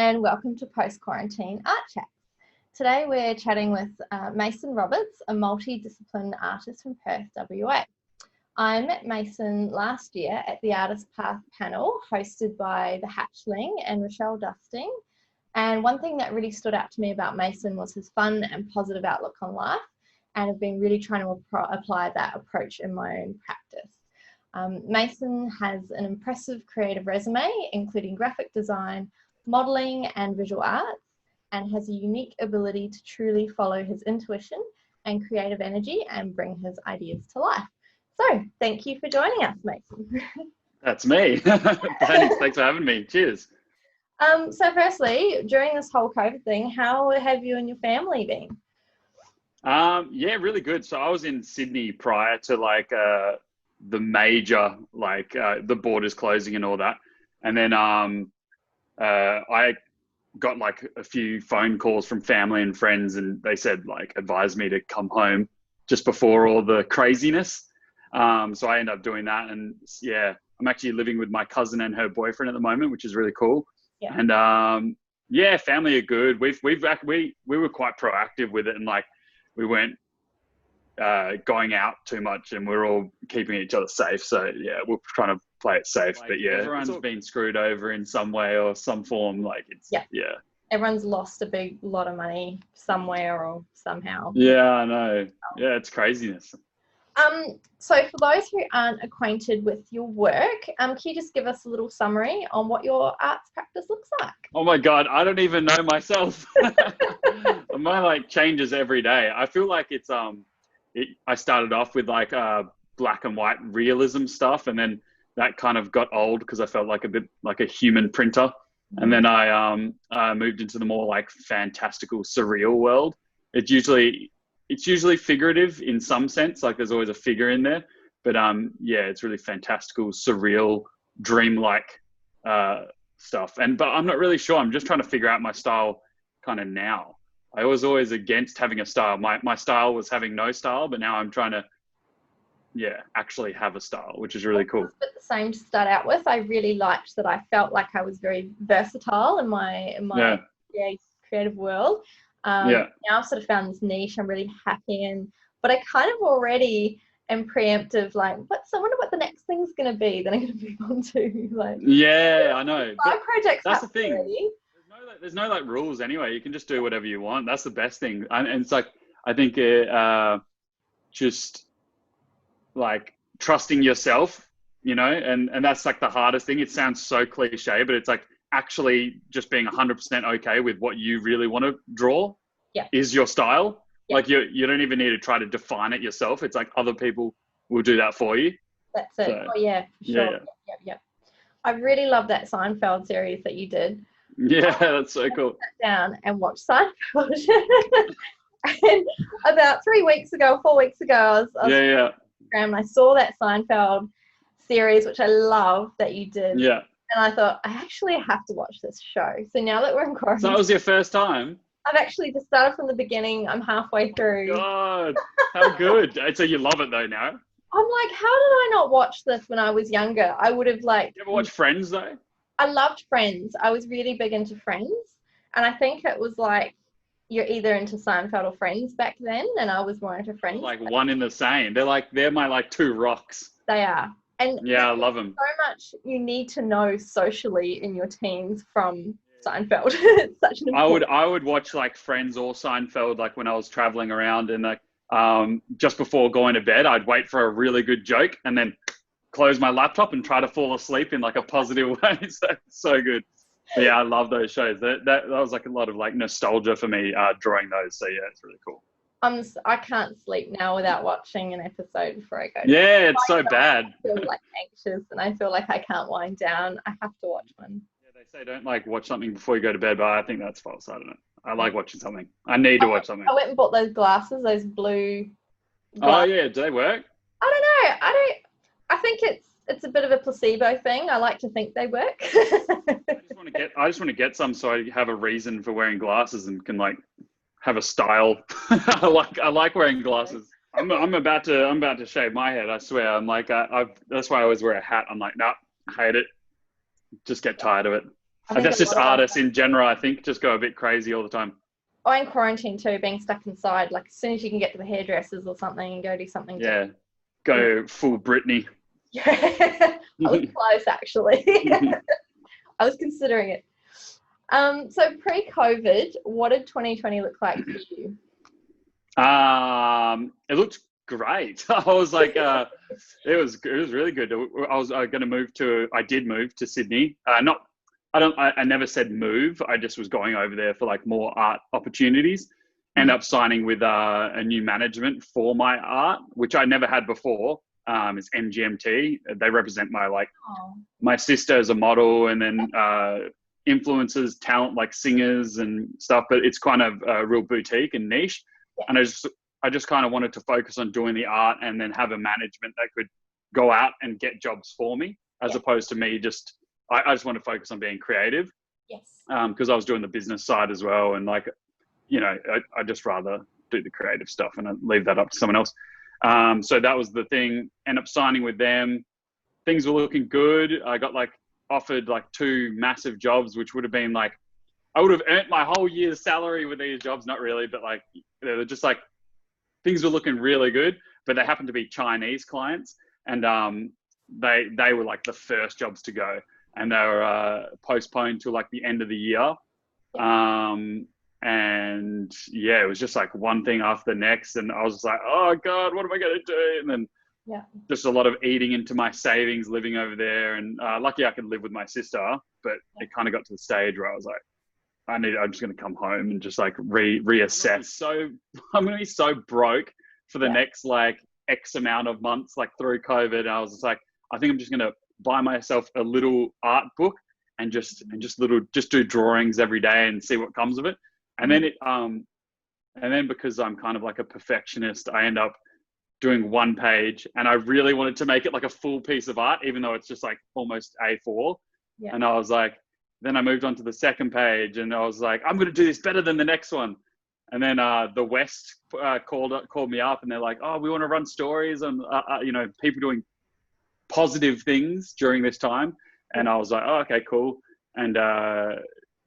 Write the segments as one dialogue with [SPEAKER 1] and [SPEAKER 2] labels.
[SPEAKER 1] and welcome to Post-Quarantine Art Chat. Today we're chatting with Mason Roberts, a multidisciplined artist from Perth, WA. I met Mason last year at the Artist Path panel hosted by The Hatchling and Rochelle Dusting. And one thing that really stood out to me about Mason was his fun and positive outlook on life, and I've been really trying to apply that approach in my own practice. Mason has an impressive creative resume, including graphic design, modelling and visual arts, and has a unique ability to truly follow his intuition and creative energy and bring his ideas to life. So thank you for joining us, Mason.
[SPEAKER 2] That's me. Thanks for having me. Cheers.
[SPEAKER 1] So firstly, during this whole COVID thing, how have you and your family been?
[SPEAKER 2] Yeah, really good. So I was in Sydney prior to the major, the borders closing and all that. And then I got a few phone calls from family and friends, and they said advised me to come home just before all the craziness. So I ended up doing that, and yeah, I'm actually living with my cousin and her boyfriend at the moment, which is really cool.
[SPEAKER 1] Yeah.
[SPEAKER 2] And yeah, family are good. We were quite proactive with it, and we weren't going out too much, and we're all keeping each other safe. So yeah, we're trying to play it safe. But yeah, everyone's been screwed over in some way or some form. Yeah.
[SPEAKER 1] Everyone's lost a big lot of money somewhere or somehow.
[SPEAKER 2] Yeah, I know. Yeah, it's craziness.
[SPEAKER 1] So for those who aren't acquainted with your work, can you just give us a little summary on what your arts practice looks like?
[SPEAKER 2] Oh my God, I don't even know myself. Mine changes every day. I feel like it's I started off with black and white realism stuff, and then that kind of got old because I felt like a bit like a human printer. And then I moved into the more fantastical, surreal world. It's usually figurative in some sense, there's always a figure in there. But yeah, it's really fantastical, surreal, dreamlike stuff. But I'm not really sure. I'm just trying to figure out my style kind of now. I was always against having a style. My style was having no style, but now I'm trying to, actually have a style, which is really cool.
[SPEAKER 1] It's a bit the same to start out with. I really liked that I felt like I was very versatile in my creative world. Now I've sort of found this niche I'm really happy in, but I kind of already am preemptive, I wonder what the next thing's going to be that I'm going to move on to.
[SPEAKER 2] Yeah, I know.
[SPEAKER 1] Projects.
[SPEAKER 2] That's the thing. Already. There's no rules anyway. You can just do whatever you want. That's the best thing. And it's I think just trusting yourself, and that's the hardest thing. It sounds so cliche, but it's actually just being 100% okay with what you really want to draw is your style. Yeah. You don't even need to try to define it yourself. It's other people will do that for you.
[SPEAKER 1] That's it. So, oh yeah, for sure. Yeah. I really love that Seinfeld series that you did.
[SPEAKER 2] Yeah, that's so cool.
[SPEAKER 1] I sat down and watched Seinfeld. And about 4 weeks ago, I was on Instagram, and I saw that Seinfeld series, which I love that you did.
[SPEAKER 2] Yeah.
[SPEAKER 1] And I thought, I actually have to watch this show. So now that we're in quarantine.
[SPEAKER 2] So that was your first time?
[SPEAKER 1] I've actually just started from the beginning. I'm halfway through.
[SPEAKER 2] Oh God, how good. So you love it though now?
[SPEAKER 1] I'm like, how did I not watch this when I was younger? I would have
[SPEAKER 2] You ever watch Friends though?
[SPEAKER 1] I loved Friends. I was really big into Friends. And I think it was you're either into Seinfeld or Friends back then. And I was more into Friends.
[SPEAKER 2] One in the same. They're my two rocks.
[SPEAKER 1] They are. And
[SPEAKER 2] yeah, I love them.
[SPEAKER 1] So much you need to know socially in your teens from Seinfeld. It's such an
[SPEAKER 2] I would watch Friends or Seinfeld when I was traveling around, and just before going to bed, I'd wait for a really good joke and then close my laptop and try to fall asleep in a positive way. So good. But yeah, I love those shows. That was a lot of nostalgia for me drawing those. So yeah, it's really cool.
[SPEAKER 1] I can't sleep now without watching an episode before I go to bed.
[SPEAKER 2] Yeah, it's so bad.
[SPEAKER 1] I feel anxious, and I feel like I can't wind down. I have to watch one.
[SPEAKER 2] Yeah, they say don't watch something before you go to bed, but I think that's false. I don't know. I like watching something. I need to watch something.
[SPEAKER 1] I went and bought those glasses, those blue glasses.
[SPEAKER 2] Oh yeah, do they work?
[SPEAKER 1] I don't know. I think it's a bit of a placebo thing. I like to think they work.
[SPEAKER 2] I just want to get some so I have a reason for wearing glasses and can have a style. I like wearing glasses. I'm about to shave my head. I swear. I'm that's why I always wear a hat. I'm nah, I hate it. Just get tired of it.
[SPEAKER 1] I think
[SPEAKER 2] That's
[SPEAKER 1] a
[SPEAKER 2] just
[SPEAKER 1] lot of us,
[SPEAKER 2] artists in general, I think, just go a bit crazy all the time.
[SPEAKER 1] oh, in quarantine too, being stuck inside, like as soon as you can get to the hairdressers or something and go do something.
[SPEAKER 2] Yeah. Go full Britney.
[SPEAKER 1] Yeah. I was close actually. I was considering it. So pre-COVID, what did 2020 look like for you?
[SPEAKER 2] It looked great. I was like, it was really good. I did move to Sydney. I never said move. I just was going over there for like more art opportunities. End up signing with a new management for my art, which I never had before. It's MGMT. They represent my sister as a model, and then influencers, talent like singers and stuff. But it's kind of a real boutique and niche. Yeah. And I just kind of wanted to focus on doing the art, and then have a management that could go out and get jobs for me, as opposed to me just. I just want to focus on being creative. Yes. Because I was doing the business side as well, and like, you know, I just rather do the creative stuff and I leave that up to someone else. So that was the thing. End up signing with them. Things were looking good. I got like offered like 2 massive jobs, which would have been like, I would have earned my whole year's salary with these jobs. Not really, but like, they were just like, things were looking really good, but they happened to be Chinese clients, and they were like the first jobs to go. And they were postponed to like the end of the year. And yeah, it was just like one thing after the next. And I was just like, oh God, what am I going to do? And then just a lot of eating into my savings, living over there. And lucky I could live with my sister, but it kind of got to the stage where I was like, I'm just going to come home and just like reassess. So I'm going to be so broke for the next like X amount of months, like through COVID. And I was just like, I think I'm just going to buy myself a little art book and just do drawings every day and see what comes of it. And then because I'm kind of like a perfectionist, I end up doing 1 page, and I really wanted to make it like a full piece of art, even though it's just like almost A4. Yeah. And I was like, then I moved on to the 2nd page, and I was like, I'm going to do this better than the next one. And then the West called me up, and they're like, oh, we want to run stories on you know, people doing positive things during this time. And I was like, oh, okay, cool. And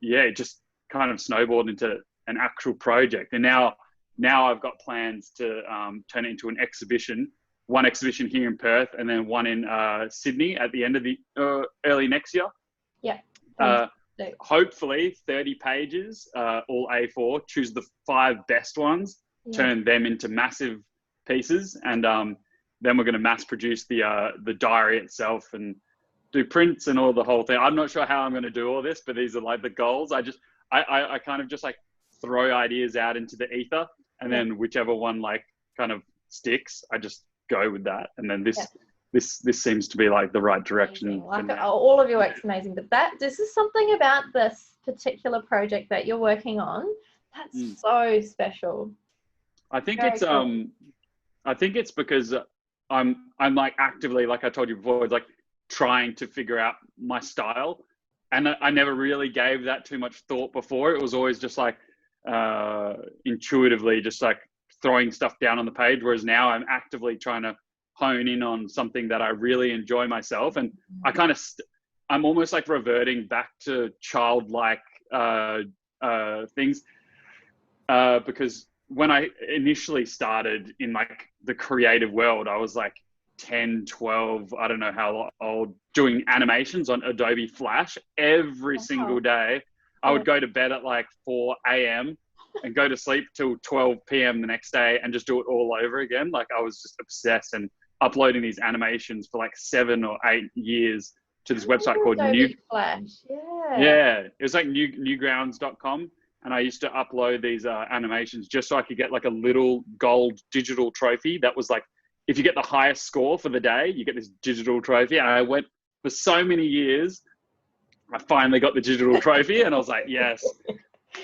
[SPEAKER 2] it just kind of snowballed into an actual project. And now I've got plans to turn it into an exhibition, 1 exhibition here in Perth, and then 1 in Sydney at the end of the early next year. Yeah. Hopefully 30 pages, all A4, choose the 5 best ones, turn them into massive pieces. And then we're going to mass produce the diary itself and do prints and all the whole thing. I'm not sure how I'm going to do all this, but these are like the goals. I kind of just like throw ideas out into the ether, and then whichever one like kind of sticks, I just go with that. And then this seems to be like the right direction.
[SPEAKER 1] Like all of your work's amazing, but this is something about this particular project that you're working on that's so special.
[SPEAKER 2] I think I think it's because I'm like actively, like I told you before, it's like trying to figure out my style. And I never really gave that too much thought before. It was always just like intuitively just like throwing stuff down on the page. Whereas now I'm actively trying to hone in on something that I really enjoy myself. And I kind of, I'm almost like reverting back to childlike things because when I initially started in like the creative world, I was like 10, 12, I don't know how old, doing animations on Adobe Flash every single day. I would go to bed at like 4 a.m. and go to sleep till 12 p.m. the next day and just do it all over again. Like I was just obsessed and uploading these animations for like 7 or 8 years to this website called
[SPEAKER 1] Adobe Flash.
[SPEAKER 2] Yeah, it was like newgrounds.com. And I used to upload these animations just so I could get like a little gold digital trophy. That was like, if you get the highest score for the day, you get this digital trophy. And I went for so many years. I finally got the digital trophy and I was like, yes.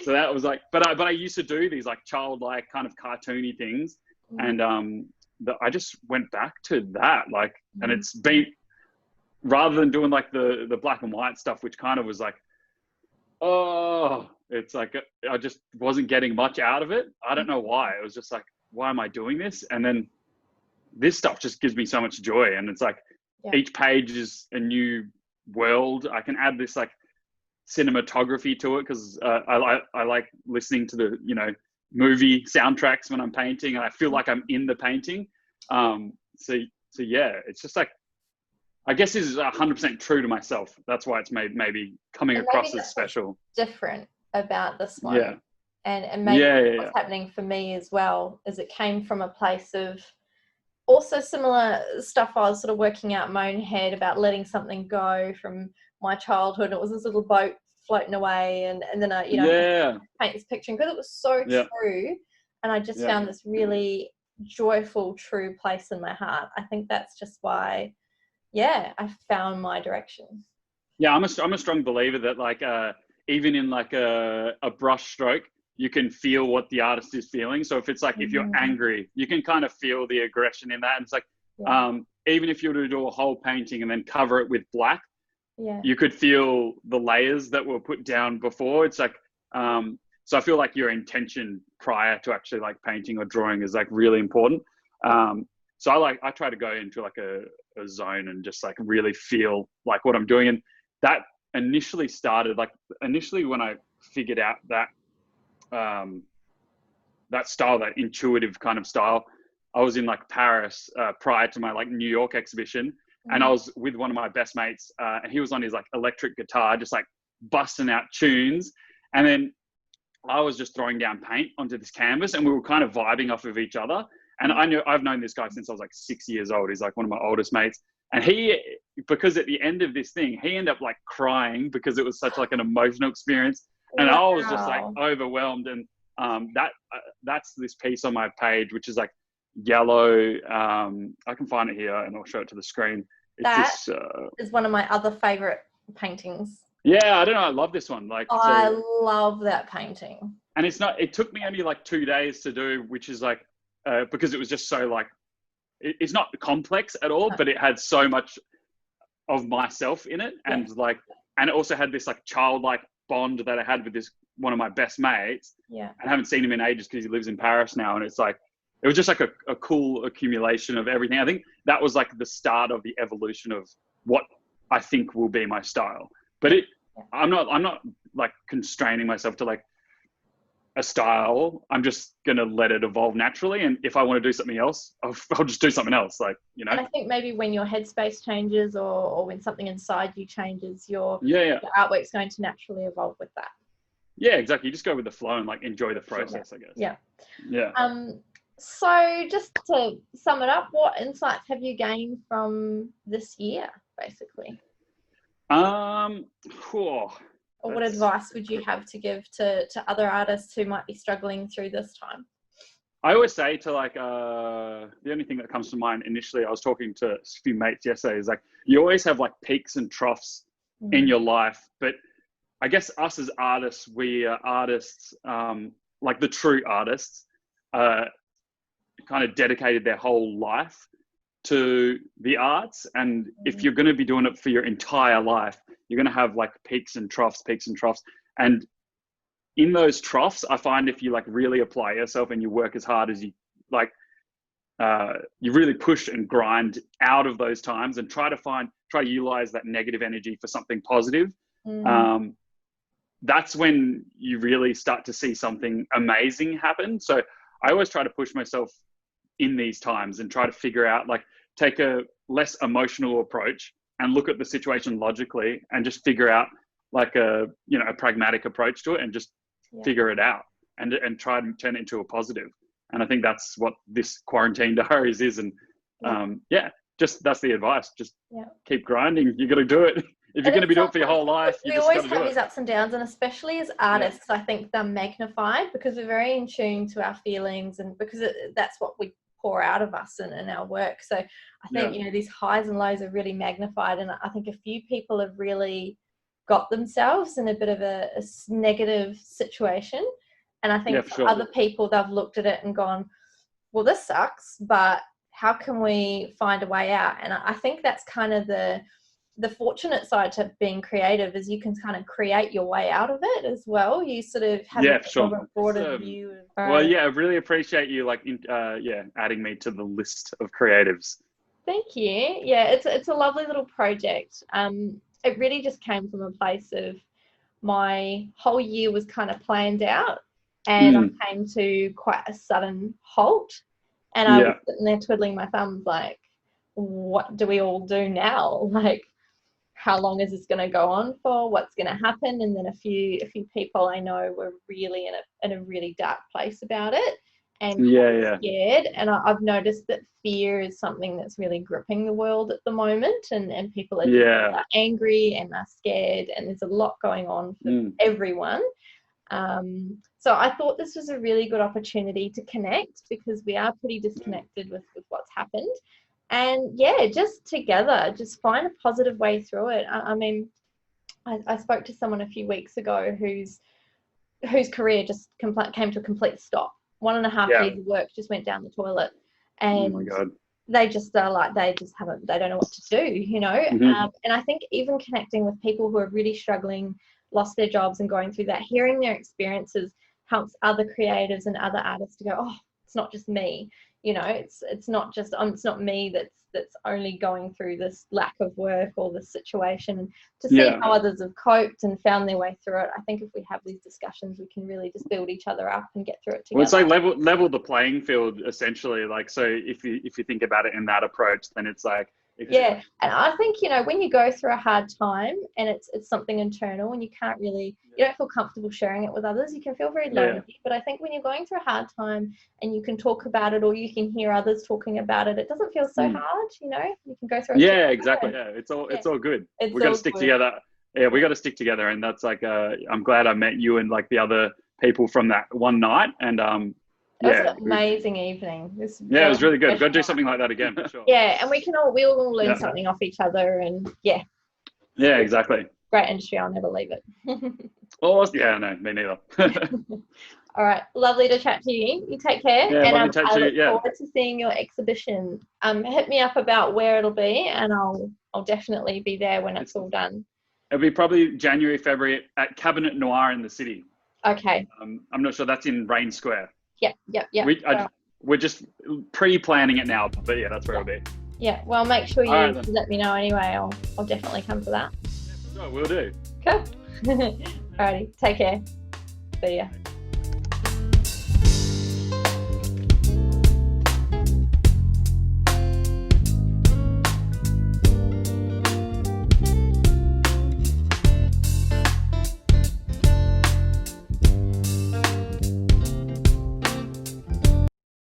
[SPEAKER 2] So that was like, but I used to do these like childlike kind of cartoony things. And I just went back to that. Like, and it's been, rather than doing like the black and white stuff, which kind of was like, oh, it's like, I just wasn't getting much out of it. I don't know why. It was just like, why am I doing this? And then this stuff just gives me so much joy. And it's like, each page is a new world. I can add this like cinematography to it, because I like listening to the, you know, movie soundtracks when I'm painting, and I feel like I'm in the painting. So yeah, it's just like, I guess this is 100% true to myself. That's why it's maybe coming
[SPEAKER 1] And
[SPEAKER 2] across
[SPEAKER 1] maybe
[SPEAKER 2] as
[SPEAKER 1] that's
[SPEAKER 2] special.
[SPEAKER 1] different about this one.
[SPEAKER 2] Yeah.
[SPEAKER 1] And maybe
[SPEAKER 2] Yeah.
[SPEAKER 1] what's happening for me as well is it came from a place of also similar stuff. I was sort of working out in my own head about letting something go from my childhood. It was this little boat floating away, and then I, you know, paint this picture because it was so true. And I just found this really joyful, true place in my heart. I think that's just why, I found my direction.
[SPEAKER 2] Yeah, I'm a strong believer that, like, even in like a brush stroke, you can feel what the artist is feeling. So if it's like, if you're angry, you can kind of feel the aggression in that. And it's like, even if you were to do a whole painting and then cover it with black, you could feel the layers that were put down before. It's like, so I feel like your intention prior to actually like painting or drawing is like really important. So I try to go into like a zone and just like really feel like what I'm doing. And that initially started, like, when I figured out that, that style, that intuitive kind of style, I was in like Paris prior to my like New York exhibition, and I was with one of my best mates, and he was on his like electric guitar, just like busting out tunes. And then I was just throwing down paint onto this canvas, and we were kind of vibing off of each other. And I've known this guy since I was like 6 years old. He's like one of my oldest mates. And because at the end of this thing, he ended up like crying because it was such like an emotional experience. And I was just like overwhelmed. And that's this piece on my page, which is like yellow. I can find it here and I'll show it to the screen.
[SPEAKER 1] That is one of my other favorite paintings.
[SPEAKER 2] Yeah, I don't know. I love this one. Like,
[SPEAKER 1] I love that painting.
[SPEAKER 2] And it took me only like 2 days to do, which is like, because it was just so like, it's not complex at all, but it had so much of myself in it. And like, and it also had this like childlike bond that I had with this, one of my best mates.
[SPEAKER 1] Yeah.
[SPEAKER 2] I haven't seen him in ages because he lives in Paris now. And it's like, it was just like a cool accumulation of everything. I think that was like the start of the evolution of what I think will be my style. But I'm not like constraining myself to like a style. I'm just going to let it evolve naturally. And if I want to do something else, I'll just do something else. Like, you know.
[SPEAKER 1] And I think maybe when your headspace changes or when something inside you changes, your artwork's going to naturally evolve with that.
[SPEAKER 2] Yeah, exactly. You just go with the flow and like enjoy the process, I guess.
[SPEAKER 1] Yeah.
[SPEAKER 2] Yeah.
[SPEAKER 1] So just to sum it up, what insights have you gained from this year, basically? Or what advice would you have to give to other artists who might be struggling through this time?
[SPEAKER 2] I always say to like, the only thing that comes to mind initially, I was talking to a few mates yesterday, is like, you always have like peaks and troughs in your life. But I guess us as artists, we are artists, like the true artists, kind of dedicated their whole life to the arts. And if you're going to be doing it for your entire life, you're going to have like peaks and troughs. And in those troughs, I find if you like really apply yourself and you work as hard as you like, you really push and grind out of those times and try to utilize that negative energy for something positive. That's when you really start to see something amazing happen. So I always try to push myself in these times and try to figure out, like, take a less emotional approach and look at the situation logically and just figure out like a pragmatic approach to it and just figure it out and try and turn it into a positive. And I think that's what this quarantine diaries is. And that's the advice. Just keep grinding. You got to do it. If you're going to be doing it for your whole life, you just got to do it. We always have
[SPEAKER 1] these ups and downs, and especially as artists, I think they're magnified because we're very in tune to our feelings, and because that's what we pour out of us and our work. So I think these highs and lows are really magnified, and I think a few people have really got themselves in a bit of a negative situation, and I think for other people, they've looked at it and gone, well, this sucks, but how can we find a way out? And I think that's kind of the fortunate side to being creative, is you can kind of create your way out of it as well. You sort of have a broader view.
[SPEAKER 2] I really appreciate you adding me to the list of creatives.
[SPEAKER 1] Thank you. Yeah, it's a lovely little project. It really just came from a place of my whole year was kind of planned out, and I came to quite a sudden halt, and I was sitting there twiddling my thumbs like, what do we all do now? Like, how long is this going to go on for? What's going to happen? And then a few people I know were really in a really dark place about it, and scared. And I've noticed that fear is something that's really gripping the world at the moment, and people are angry and are scared, and there's a lot going on for everyone. So I thought this was a really good opportunity to connect, because we are pretty disconnected with what's happened. And just together, just find a positive way through it. I mean, I spoke to someone a few weeks ago whose career just came to a complete stop. 1.5 years of work just went down the toilet, and
[SPEAKER 2] oh my God.
[SPEAKER 1] they just are like, they don't know what to do, you know. And I think even connecting with people who are really struggling, lost their jobs and going through that, hearing their experiences helps other creatives and other artists to go, oh, it's not just me. You know, it's not just it's not me that's only going through this lack of work or this situation. And to see how others have coped and found their way through it, I think if we have these discussions, we can really just build each other up and get through it together.
[SPEAKER 2] Well, it's like level the playing field, essentially. Like, so if you think about it in that approach, then it's like,
[SPEAKER 1] and I think, you know, when you go through a hard time and it's something internal and you can't really, you don't feel comfortable sharing it with others, you can feel very lonely. But I think when you're going through a hard time and you can talk about it, or you can hear others talking about it, it doesn't feel so hard, you know. You can go through it.
[SPEAKER 2] Yeah, exactly. Yeah, it's all good. We got to stick together. Yeah, we got to stick together, and that's like, I'm glad I met you and like the other people from that one night, and
[SPEAKER 1] it was an amazing evening.
[SPEAKER 2] It was really good. We've got to do something like that again, for sure.
[SPEAKER 1] Yeah, and we all learn something off each other, and
[SPEAKER 2] yeah, exactly.
[SPEAKER 1] Great industry. I'll never leave it.
[SPEAKER 2] Oh, yeah, no, me neither.
[SPEAKER 1] All right, lovely to chat to you. You take care, and I look forward to seeing your exhibition. Hit me up about where it'll be, and I'll definitely be there when it's all done.
[SPEAKER 2] It'll be probably January, February at Cabinet Noir in the city.
[SPEAKER 1] Okay.
[SPEAKER 2] I'm not sure. That's in Rain Square.
[SPEAKER 1] Yeah.
[SPEAKER 2] We're just pre-planning it now, but yeah, that's where it'll be.
[SPEAKER 1] Yeah, well, make sure you let me know anyway. I'll definitely come to that.
[SPEAKER 2] Yeah, sure, we'll do.
[SPEAKER 1] Cool. Alrighty, take care. See ya.